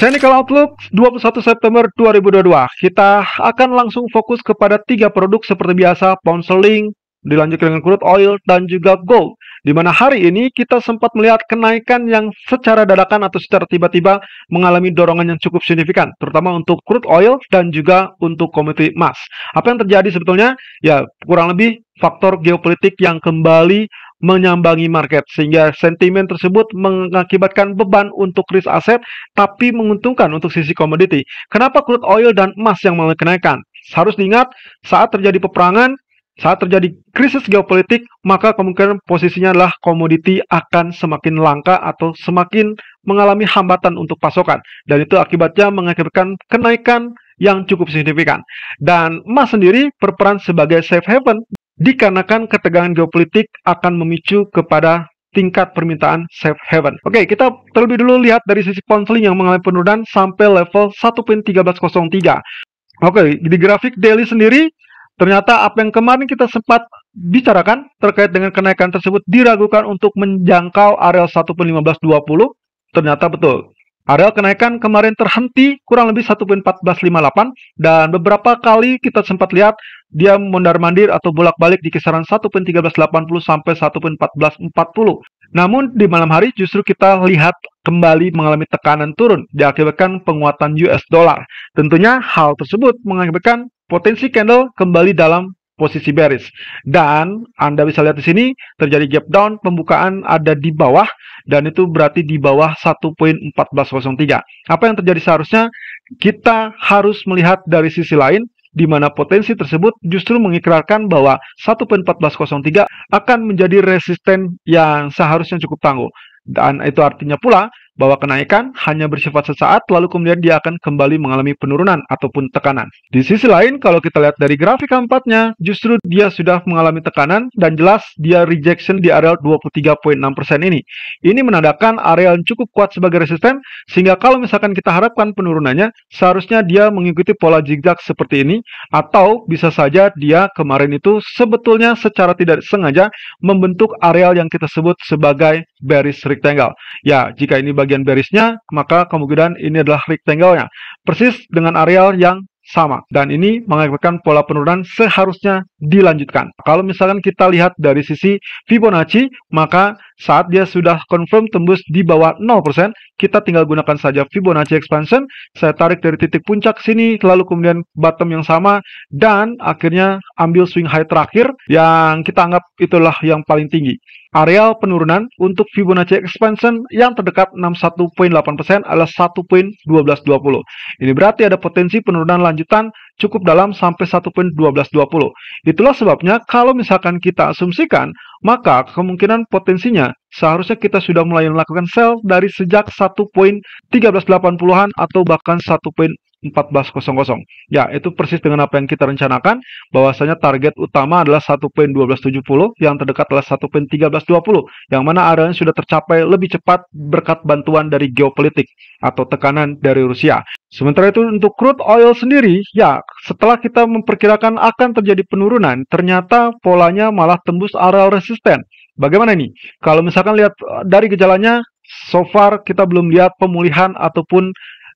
Technical Outlook 21 September 2022. Kita akan langsung fokus kepada 3 produk seperti biasa, pound sterling, dilanjutkan dengan crude oil, dan juga gold. Di mana hari ini kita sempat melihat kenaikan yang secara dadakan atau secara tiba-tiba mengalami dorongan yang cukup signifikan, terutama untuk crude oil dan juga untuk komoditi emas. Apa yang terjadi sebetulnya? Ya, kurang lebih faktor geopolitik yang kembali menyambangi market, sehingga sentimen tersebut mengakibatkan beban untuk risk aset, tapi menguntungkan untuk sisi komoditi. Kenapa crude oil dan emas yang mengalami kenaikan? Harus diingat, saat terjadi peperangan, saat terjadi krisis geopolitik, maka kemungkinan posisinya adalah komoditi akan semakin langka atau semakin mengalami hambatan untuk pasokan. Dan itu akibatnya mengakibatkan kenaikan yang cukup signifikan. Dan emas sendiri berperan sebagai safe haven dikarenakan ketegangan geopolitik akan memicu kepada tingkat permintaan safe haven. Oke, kita terlebih dulu lihat dari sisi pound sterling yang mengalami penurunan sampai level 1.1303. Oke, di grafik daily sendiri, ternyata apa yang kemarin kita sempat bicarakan terkait dengan kenaikan tersebut diragukan untuk menjangkau area 1.1520, ternyata betul. Area kenaikan kemarin terhenti kurang lebih 1.1458 dan beberapa kali kita sempat lihat dia mondar-mandir atau bolak-balik di kisaran 1.1380 sampai 1.1440. Namun di malam hari justru kita lihat kembali mengalami tekanan turun diakibatkan penguatan US dollar. Tentunya hal tersebut mengakibatkan potensi candle kembali dalam posisi bearish. Dan Anda bisa lihat di sini terjadi gap down, pembukaan ada di bawah dan itu berarti di bawah 1.1403. Apa yang terjadi seharusnya? Kita harus melihat dari sisi lain di mana potensi tersebut justru mengikrarkan bahwa 1.1403 akan menjadi resisten yang seharusnya cukup tangguh. Dan itu artinya pula bahwa kenaikan hanya bersifat sesaat, lalu kemudian dia akan kembali mengalami penurunan ataupun tekanan. Di sisi lain, kalau kita lihat dari grafik keempatnya, justru dia sudah mengalami tekanan dan jelas dia rejection di area 23.6% ini. Ini menandakan area yang cukup kuat sebagai resisten, sehingga kalau misalkan kita harapkan penurunannya, seharusnya dia mengikuti pola zigzag seperti ini, atau bisa saja dia kemarin itu sebetulnya secara tidak sengaja membentuk area yang kita sebut sebagai bearish rectangle. Ya, jika ini bagian bearishnya, maka kemungkinan ini adalah rectangle-nya. Persis dengan areal yang sama. Dan ini mengakibatkan pola penurunan seharusnya dilanjutkan. Kalau misalkan kita lihat dari sisi Fibonacci, maka saat dia sudah confirm tembus di bawah 0%, kita tinggal gunakan saja Fibonacci expansion. Saya tarik dari titik puncak sini, lalu kemudian bottom yang sama, dan akhirnya ambil swing high terakhir yang kita anggap itulah yang paling tinggi. Areal penurunan untuk Fibonacci expansion yang terdekat 61.8% adalah 1.1220. Ini berarti ada potensi penurunan lanjutan cukup dalam sampai 1.1220. Itulah sebabnya kalau misalkan kita asumsikan, maka kemungkinan potensinya seharusnya kita sudah mulai melakukan sell dari sejak 1.1380-an atau bahkan 1.1400. Ya, itu persis dengan apa yang kita rencanakan, bahwasanya target utama adalah 1.1270, yang terdekat adalah 1.1320, yang mana areanya sudah tercapai lebih cepat berkat bantuan dari geopolitik atau tekanan dari Rusia. Sementara itu untuk crude oil sendiri, ya setelah kita memperkirakan akan terjadi penurunan, ternyata polanya malah tembus area resisten. Bagaimana ini? Kalau misalkan lihat dari gejalanya, so far kita belum lihat pemulihan ataupun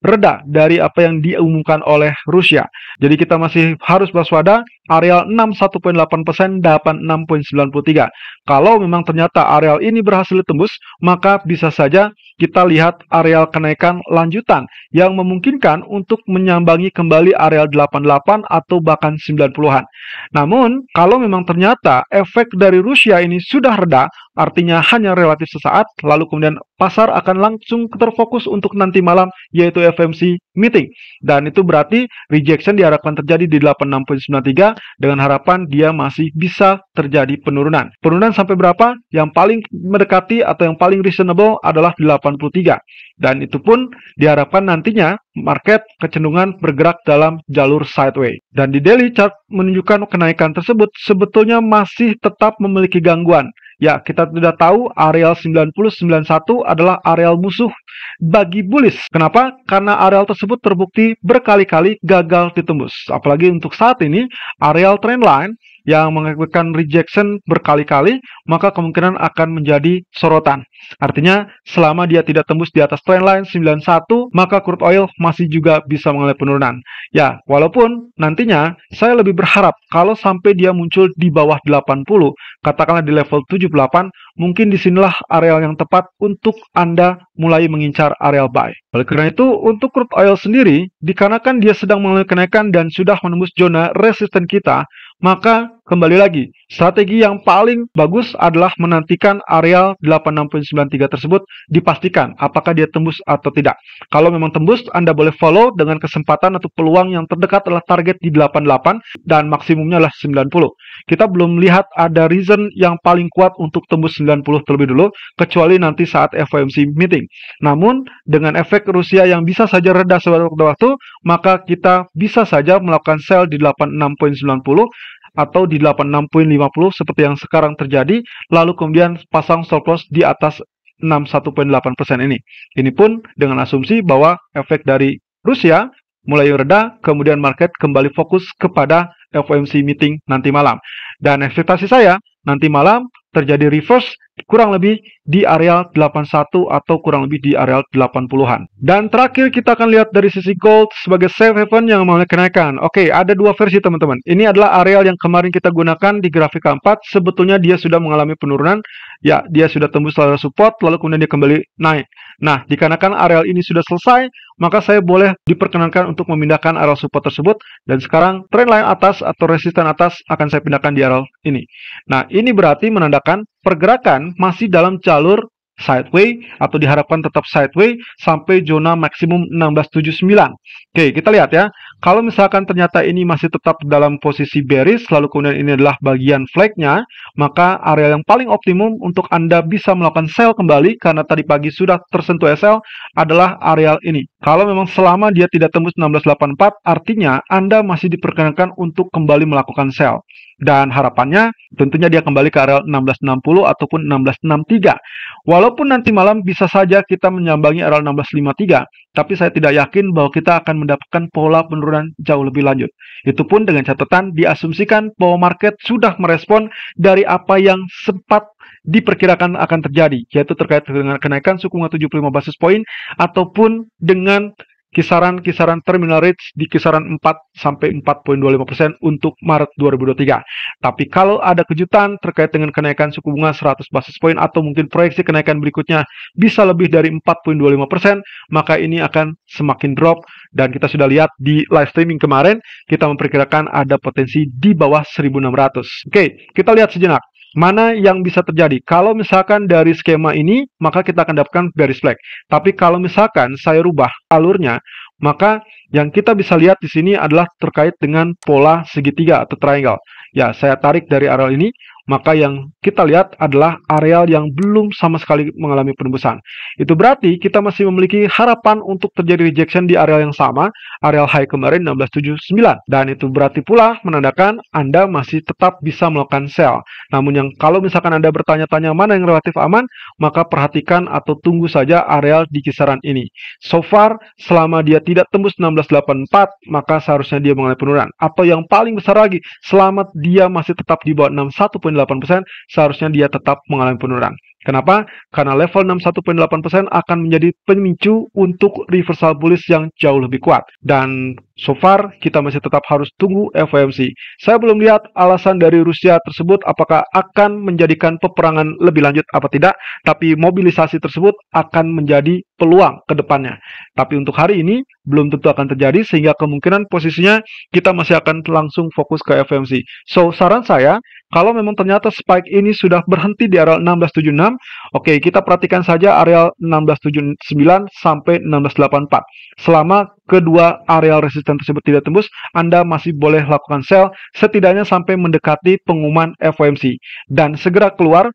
reda dari apa yang diumumkan oleh Rusia. Jadi kita masih harus waspada, areal 61.8%, 86.93. Kalau memang ternyata areal ini berhasil ditembus, maka bisa saja kita lihat areal kenaikan lanjutan yang memungkinkan untuk menyambangi kembali areal 88 atau bahkan 90-an. Namun, kalau memang ternyata efek dari Rusia ini sudah reda, artinya hanya relatif sesaat, lalu kemudian pasar akan langsung terfokus untuk nanti malam, yaitu FMC meeting. Dan itu berarti rejection diharapkan terjadi di 86.93 dengan harapan dia masih bisa terjadi penurunan. Penurunan sampai berapa? Yang paling mendekati atau yang paling reasonable adalah 83. Dan itu pun diharapkan nantinya market kecenderungan bergerak dalam jalur sideways. Dan di daily chart menunjukkan kenaikan tersebut sebetulnya masih tetap memiliki gangguan. Ya, kita sudah tahu areal 90-91 adalah areal musuh bagi bullish. Kenapa? Karena areal tersebut terbukti berkali-kali gagal ditembus. Apalagi untuk saat ini, areal trendline yang mengakibatkan rejection berkali-kali, maka kemungkinan akan menjadi sorotan. Artinya, selama dia tidak tembus di atas trendline 91, maka crude oil masih juga bisa mengalami penurunan. Ya, walaupun nantinya saya lebih berharap kalau sampai dia muncul di bawah 80, katakanlah di level 78, mungkin disinilah areal yang tepat untuk Anda mulai mengincar areal buy. Oleh karena itu, untuk crude oil sendiri, dikarenakan dia sedang mengalami kenaikan dan sudah menembus zona resisten kita, maka kembali lagi, strategi yang paling bagus adalah menantikan areal 86.93 tersebut dipastikan apakah dia tembus atau tidak. Kalau memang tembus, Anda boleh follow dengan kesempatan atau peluang yang terdekat adalah target di 88 dan maksimumnya adalah 90. Kita belum lihat ada reason yang paling kuat untuk tembus 90 terlebih dulu, kecuali nanti saat FOMC meeting. Namun, dengan efek Rusia yang bisa saja reda sewaktu-waktu, maka kita bisa saja melakukan sell di 86.90 atau di 86.50 seperti yang sekarang terjadi, lalu kemudian pasang stop loss di atas 61.8% ini. Ini pun dengan asumsi bahwa efek dari Rusia mulai reda, kemudian market kembali fokus kepada FOMC meeting nanti malam. Dan ekspektasi saya, nanti malam terjadi reverse kurang lebih di areal 81 atau kurang lebih di areal 80-an. Dan terakhir kita akan lihat dari sisi gold sebagai safe haven yang mengalami kenaikan. Oke, ada dua versi teman-teman. Ini adalah areal yang kemarin kita gunakan di grafik keempat. Sebetulnya dia sudah mengalami penurunan. Ya, dia sudah tembus area support, lalu kemudian dia kembali naik. Nah, dikarenakan areal ini sudah selesai, maka saya boleh diperkenankan untuk memindahkan areal support tersebut. Dan sekarang trendline atas atau resisten atas akan saya pindahkan di areal ini. Nah, ini berarti menandakan pergerakan masih dalam jalur sideways atau diharapkan tetap sideways sampai zona maksimum 1679. Oke, kita lihat ya. Kalau misalkan ternyata ini masih tetap dalam posisi bearish, lalu kemudian ini adalah bagian flagnya, maka area yang paling optimum untuk Anda bisa melakukan sell kembali karena tadi pagi sudah tersentuh SL adalah area ini. Kalau memang selama dia tidak tembus 1684, artinya Anda masih diperkenankan untuk kembali melakukan sell. Dan harapannya tentunya dia kembali ke area 1660 ataupun 1663. Walaupun nanti malam bisa saja kita menyambangi area 1653, tapi saya tidak yakin bahwa kita akan mendapatkan pola penurunan jauh lebih lanjut. Itu pun dengan catatan diasumsikan bahwa market sudah merespon dari apa yang sempat diperkirakan akan terjadi, yaitu terkait dengan kenaikan suku bunga 75 basis point ataupun dengan kisaran terminal rates di kisaran 4 sampai 4.25% untuk Maret 2023. Tapi kalau ada kejutan terkait dengan kenaikan suku bunga 100 basis point atau mungkin proyeksi kenaikan berikutnya bisa lebih dari 4.25%, maka ini akan semakin drop dan kita sudah lihat di live streaming kemarin kita memperkirakan ada potensi di bawah 1600. Oke, kita lihat sejenak. Mana yang bisa terjadi? Kalau misalkan dari skema ini, maka kita akan dapatkan bearish flag. Tapi kalau misalkan saya rubah alurnya, maka yang kita bisa lihat di sini adalah terkait dengan pola segitiga atau triangle. Ya, saya tarik dari areal ini, maka yang kita lihat adalah areal yang belum sama sekali mengalami penembusan. Itu berarti kita masih memiliki harapan untuk terjadi rejection di areal yang sama, areal high kemarin 1679. Dan itu berarti pula menandakan Anda masih tetap bisa melakukan sell. Namun yang kalau misalkan Anda bertanya-tanya mana yang relatif aman, maka perhatikan atau tunggu saja areal di kisaran ini. So far, selama dia tidak tembus 1684, maka seharusnya dia mengalami penurunan. Atau yang paling besar lagi, selama dia masih tetap di bawah 61.8%, seharusnya dia tetap mengalami penurunan. Kenapa? Karena level 61.8% akan menjadi pemicu untuk reversal bullish yang jauh lebih kuat. Dan so far, kita masih tetap harus tunggu FOMC. Saya belum lihat alasan dari Rusia tersebut apakah akan menjadikan peperangan lebih lanjut apa tidak, tapi mobilisasi tersebut akan menjadi peluang ke depannya. Tapi untuk hari ini, belum tentu akan terjadi, sehingga kemungkinan posisinya kita masih akan langsung fokus ke FOMC. So, saran saya, kalau memang ternyata spike ini sudah berhenti di area 1676, oke, kita perhatikan saja area 1679 sampai 1684. Selama kedua area resisten tersebut tidak tembus, Anda masih boleh lakukan sell setidaknya sampai mendekati pengumuman FOMC. Dan segera keluar.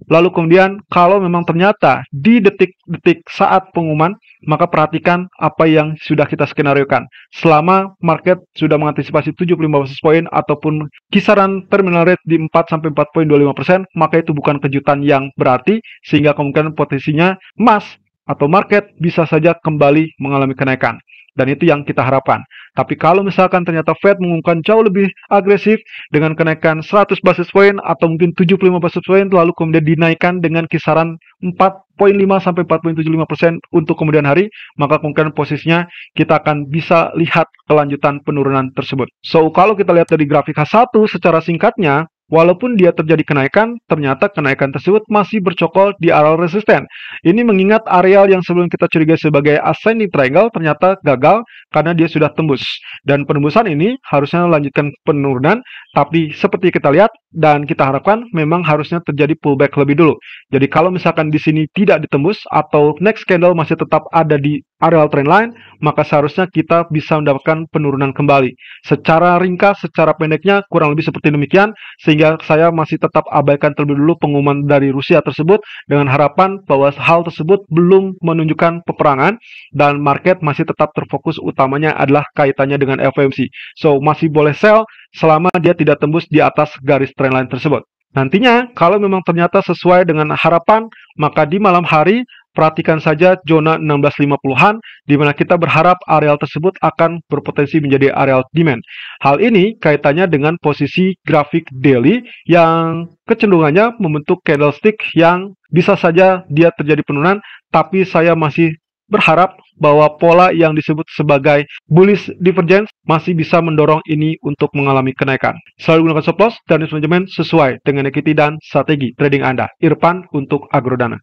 Lalu kemudian kalau memang ternyata di detik-detik saat pengumuman, maka perhatikan apa yang sudah kita skenariokan. Selama market sudah mengantisipasi 75 basis point ataupun kisaran terminal rate di 4-4.25%, maka itu bukan kejutan yang berarti, sehingga kemungkinan potensinya emas atau market bisa saja kembali mengalami kenaikan. dan itu yang kita harapkan. Tapi kalau misalkan ternyata Fed mengumumkan jauh lebih agresif dengan kenaikan 100 basis point atau mungkin 75 basis point, lalu kemudian dinaikkan dengan kisaran 4,5 sampai 4,75% untuk kemudian hari, maka kemungkinan posisinya kita akan bisa lihat kelanjutan penurunan tersebut. So, kalau kita lihat dari grafik H1 secara singkatnya, walaupun dia terjadi kenaikan, ternyata kenaikan tersebut masih bercokol di area resisten. Ini mengingat areal yang sebelum kita curigai sebagai ascending triangle ternyata gagal karena dia sudah tembus. Dan penembusan ini harusnya melanjutkan penurunan, tapi seperti kita lihat dan kita harapkan memang harusnya terjadi pullback lebih dulu. Jadi kalau misalkan di sini tidak ditembus atau next candle masih tetap ada di areal trendline, maka seharusnya kita bisa mendapatkan penurunan kembali. Secara ringkas, secara pendeknya kurang lebih seperti demikian, sehingga saya masih tetap abaikan terlebih dulu pengumuman dari Rusia tersebut dengan harapan bahwa hal tersebut belum menunjukkan peperangan dan market masih tetap terfokus utamanya adalah kaitannya dengan FOMC. So, masih boleh sell selama dia tidak tembus di atas garis trendline tersebut. Nantinya, kalau memang ternyata sesuai dengan harapan, maka di malam hari perhatikan saja zona 1650-an, di mana kita berharap areal tersebut akan berpotensi menjadi areal demand. Hal ini kaitannya dengan posisi grafik daily yang kecenderungannya membentuk candlestick yang bisa saja dia terjadi penurunan, tapi saya masih berharap bahwa pola yang disebut sebagai bullish divergence masih bisa mendorong ini untuk mengalami kenaikan. Selalu gunakan stop loss dan risk management sesuai dengan equity dan strategi trading Anda. Irfan untuk Agrodana.